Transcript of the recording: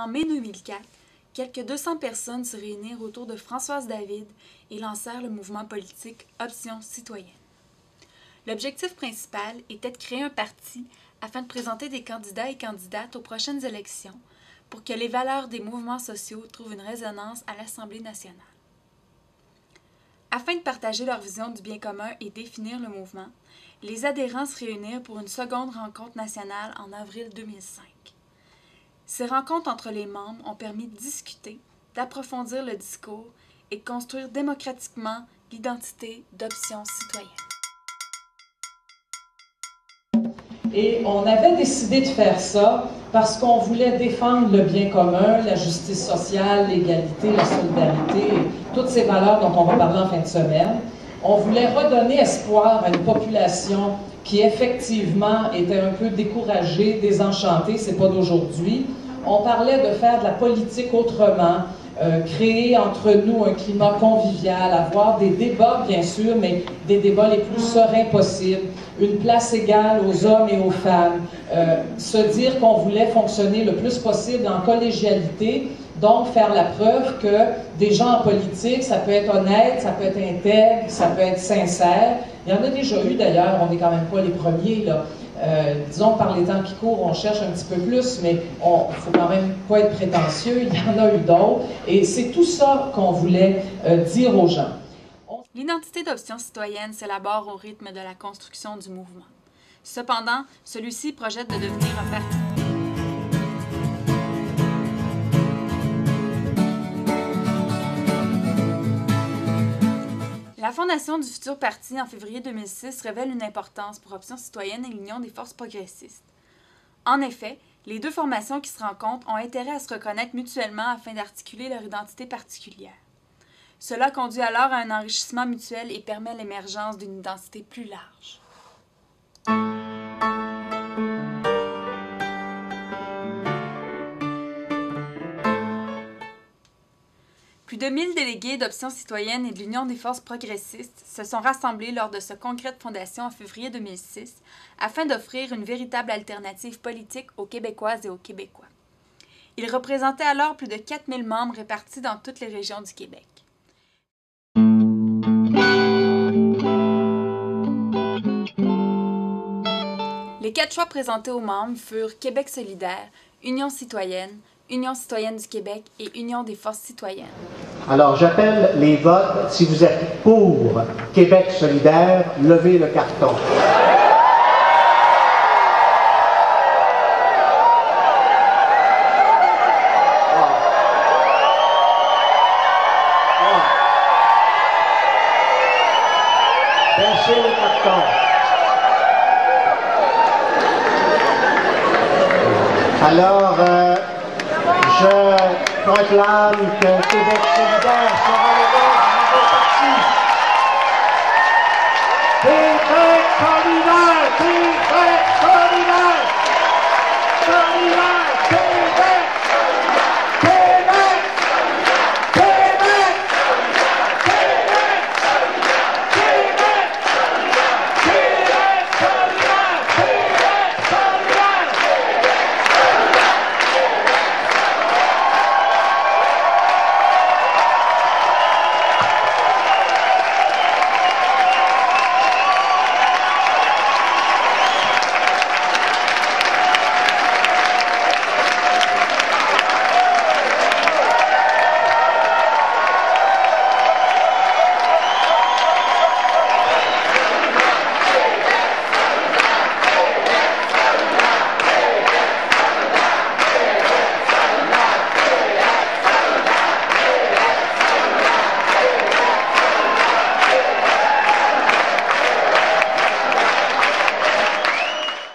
En mai 2004, quelques 200 personnes se réunirent autour de Françoise David et lancèrent le mouvement politique Option citoyenne. L'objectif principal était de créer un parti afin de présenter des candidats et candidates aux prochaines élections pour que les valeurs des mouvements sociaux trouvent une résonance à l'Assemblée nationale. Afin de partager leur vision du bien commun et définir le mouvement, les adhérents se réunirent pour une seconde rencontre nationale en avril 2005. Ces rencontres entre les membres ont permis de discuter, d'approfondir le discours et de construire démocratiquement l'identité d'Option citoyenne. Et on avait décidé de faire ça parce qu'on voulait défendre le bien commun, la justice sociale, l'égalité, la solidarité, toutes ces valeurs dont on va parler en fin de semaine. On voulait redonner espoir à une population qui effectivement était un peu découragée, désenchantée, c'est pas d'aujourd'hui. On parlait de faire de la politique autrement, créer entre nous un climat convivial, avoir des débats bien sûr, mais des débats les plus sereins possibles, une place égale aux hommes et aux femmes, se dire qu'on voulait fonctionner le plus possible en collégialité, donc faire la preuve que des gens en politique, ça peut être honnête, ça peut être intègre, ça peut être sincère. Il y en a déjà eu d'ailleurs, on n'est quand même pas les premiers là. Disons que par les temps qui courent, on cherche un petit peu plus, mais il ne faut quand même pas être prétentieux, il y en a eu d'autres. Et c'est tout ça qu'on voulait dire aux gens. L'identité d'Option citoyenne s'élabore au rythme de la construction du mouvement. Cependant, celui-ci projette de devenir un parti. La fondation du futur parti en février 2006 révèle une importance pour Option citoyenne et l'Union des forces progressistes. En effet, les deux formations qui se rencontrent ont intérêt à se reconnaître mutuellement afin d'articuler leur identité particulière. Cela conduit alors à un enrichissement mutuel et permet l'émergence d'une identité plus large. Plus de 1000 délégués d'Option citoyenne et de l'Union des forces progressistes se sont rassemblés lors de ce congrès de fondation en février 2006 afin d'offrir une véritable alternative politique aux Québécoises et aux Québécois. Ils représentaient alors plus de 4000 membres répartis dans toutes les régions du Québec. Les 4 choix présentés aux membres furent Québec solidaire, Union citoyenne, Union citoyenne du Québec et Union des forces citoyennes. Alors, j'appelle les votes. Si vous êtes pour Québec solidaire, levez le carton. Baissez le carton. Alors, je proclame que Québec solidaire sera le nom du nouveau parti. Québec solidaire! Québec solidaire! Solidaire!